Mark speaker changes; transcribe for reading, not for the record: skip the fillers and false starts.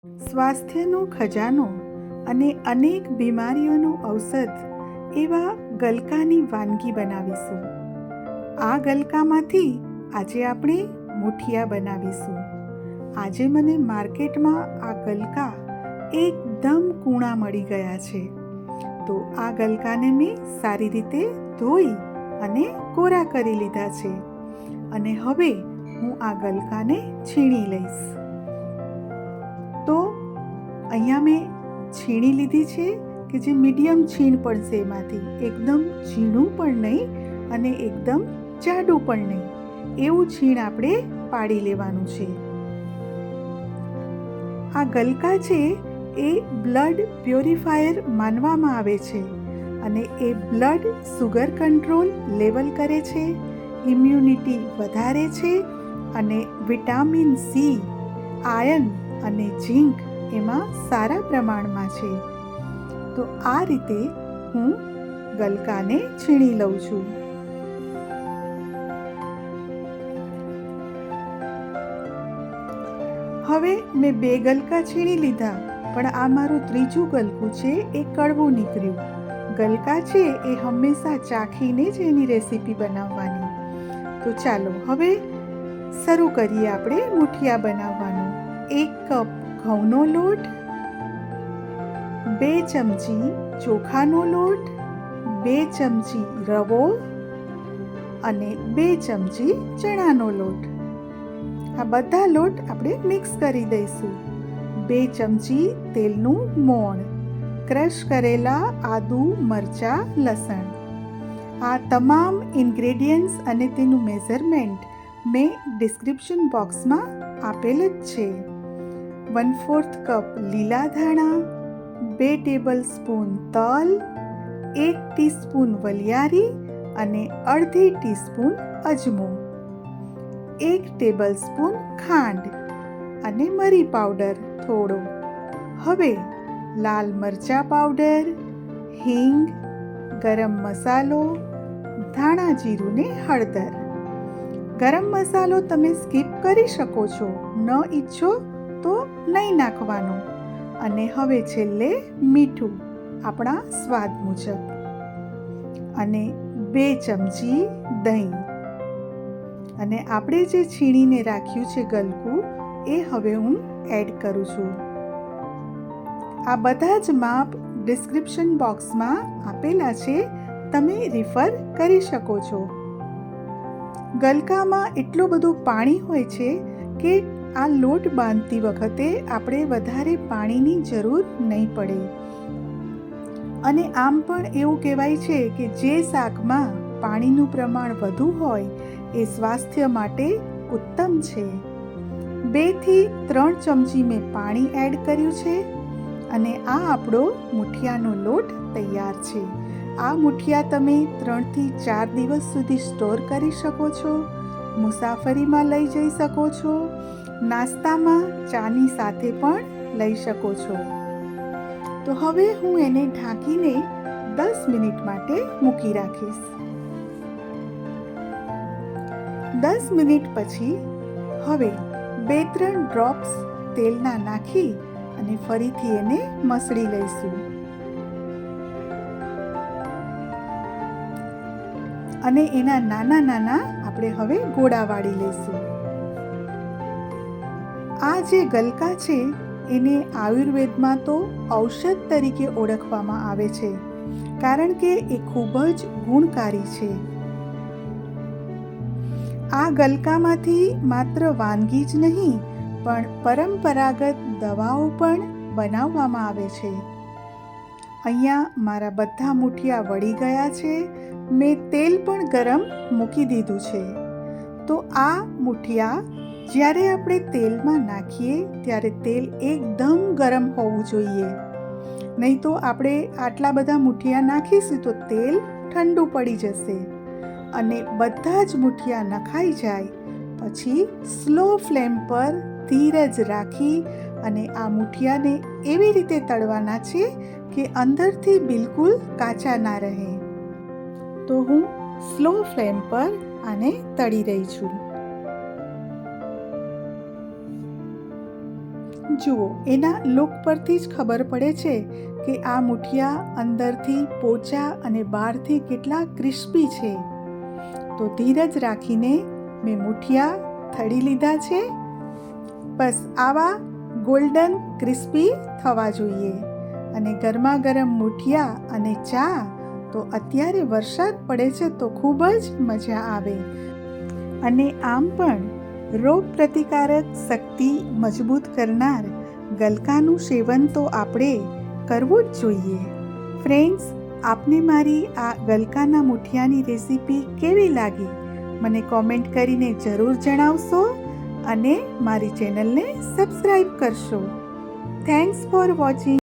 Speaker 1: સ્વાસ્થ્યનો ખજાનો અને અનેક બીમારીઓનું ઔષધ એવા ગલકાની વાનગી બનાવીશું. આ ગલકામાંથી આજે આપણે મુઠિયા બનાવીશું. આજે મને માર્કેટમાં આ ગલકા એકદમ કૂણા મળી ગયા છે. તો આ ગલકાને મેં સારી રીતે ધોઈ અને કોરા કરી લીધા છે અને હવે હું આ ગલકાને છીણી લઈશ. તો અહીંયા મેં છીણી લીધી છે કે જે મીડિયમ છીણ પડશે, એમાંથી એકદમ ઝીણું પણ નહીં અને એકદમ જાડું પણ નહીં, એવું છીણ આપણે પાડી લેવાનું છે. આ ગલકા છે એ બ્લડ પ્યોરિફાયર માનવામાં આવે છે અને એ બ્લડ સુગર કંટ્રોલ લેવલ કરે છે, ઇમ્યુનિટી વધારે છે અને વિટામિન સી, આયર્ન અને ઝીંક એમાં સારા પ્રમાણમાં છે. તો આ રીતે હું ગલકાને છીણી લઉં છું. હવે મેં 2 ગલકા છીણી લીધા, પણ આ મારું ત્રીજું ગલકું છે એ કડવું નીકળ્યું. ગલકા છે એ હંમેશા ચાખીને જ એની રેસીપી બનાવવાની. તો ચાલો હવે શરૂ કરીએ આપણે મુઠિયા બનાવવાનું. 1 કપ ઘઉંનો લોટ, 2 ચમચી ચોખાનો લોટ, 2 ચમચી રવો અને 2 ચમચી ચણાનો લોટ. આ બધા લોટ આપણે મિક્સ કરી દઈશું. 2 ચમચી તેલનું મોણ, ક્રશ કરેલા આદુ, મરચાં, લસણ. આ તમામ ઇન્ગ્રેડિયન્ટ્સ અને તેનું મેઝરમેન્ટ મેં ડિસ્ક્રિપ્શન બોક્સમાં આપેલ જ છે. 1/4 કપ લીલા ધાણા, 2 ટેબલ સ્પૂન તલ, 1 ટીસ્પૂન વલિયારી અને અડધી ટીસ્પૂન અજમો, 1 ટેબલ સ્પૂન ખાંડ અને મરી પાવડર થોડો. હવે લાલ મરચાં પાવડર, હિંગ, ગરમ મસાલો, ધાણા જીરું ને હળદર. ગરમ મસાલો તમે સ્કીપ કરી શકો છો, ન ઈચ્છો તો નહીં નાખવાનું. અને હવે છેલ્લે મીઠું આપણા સ્વાદ મુજબ અને 2 ચમચી દહીં. અને આપણે જે છીણીને રાખ્યું છે ગલકું એ હવે હું એડ કરું છું. આ બધા જ માપ ડિસ્ક્રિપ્શન બોક્સમાં આપેલા છે, તમે રિફર કરી શકો છો. ગલકામાં એટલું બધું પાણી હોય છે કે આ લોટ બાંધતી વખતે આપણે વધારે પાણીની જરૂર નહીં પડે. અને આમ પણ એવું કહેવાય છે કે જે શાકમાં પાણીનું પ્રમાણ વધુ હોય એ સ્વાસ્થ્ય માટે ઉત્તમ છે. 2 થી 3 ચમચી મેં પાણી એડ કર્યું છે અને આ આપણો મુઠિયાનો લોટ તૈયાર છે. આ મુઠિયા તમે 3 થી 4 દિવસ સુધી સ્ટોર કરી શકો છો, મુસાફરીમાં લઈ જઈ શકો છો, નાસ્તામાં ચાની સાથે પણ લઈ શકો છો. તો હવે હું એને ઢાંકીને 10 મિનિટ માટે મૂકી રાખીશ. 10 મિનિટ પછી હવે 2-3 ડ્રોપ્સ તેલના નાખી અને ફરીથી એને મસળી લઈશું. અને એના નાના નાના આપણે હવે ગોળા વાળી લઈશું. આ જે ગલકા છે એને આયુર્વેદમાં તો ઔષધ તરીકે ઓળખવામાં આવે છે, કારણ કે એ ખૂબ જ ગુણકારી છે. આ ગલકામાંથી માત્ર વાનગી જ નહીં પણ પરંપરાગત દવાઓ પણ બનાવવામાં આવે છે. અહીંયા મારા બધા મુઠિયા વળી ગયા છે. મેં તેલ પણ ગરમ મૂકી દીધું છે. તો આ મુઠિયા જ્યારે આપણે તેલમાં નાખીએ ત્યારે તેલ એકદમ ગરમ હોવું જોઈએ, નહીં તો આપણે આટલા બધા મુઠિયા નાખીશું તો તેલ ઠંડુ પડી જશે. અને બધા જ મુઠિયા નખાઈ જાય પછી સ્લો ફ્લેમ પર ધીરજ રાખી અને આ મુઠિયાને એવી રીતે તળવાના છે કે અંદરથી બિલકુલ કાચા ના રહે. તો હું સ્લો ફ્લેમ પર આને તળી રહી છું. જુઓ, એના લુક પરથી જ ખબર પડે છે કે આ મુઠિયા અંદરથી પોચા અને બહારથી કેટલા ક્રિસ્પી છે. તો ધીરજ રાખીને મેં મુઠિયા તળી લીધા છે. બસ આવા ગોલ્ડન ક્રિસ્પી થવા જોઈએ. અને ગરમા ગરમ મુઠિયા અને ચા, તો અત્યારે વરસાદ પડે છે તો ખૂબ જ મજા આવે. અને આમ પણ રોગ પ્રતિકારક શક્તિ મજબૂત કરનાર ગલકાનું સેવન તો આપણે કરવું જ જોઈએ. ફ્રેન્ડ્સ, આપને મારી આ ગલકાના મુઠિયાની રેસીપી કેવી લાગી મને કોમેન્ટ કરીને જરૂર જણાવશો અને મારી ચેનલને સબસ્ક્રાઈબ કરશો. Thanks for watching.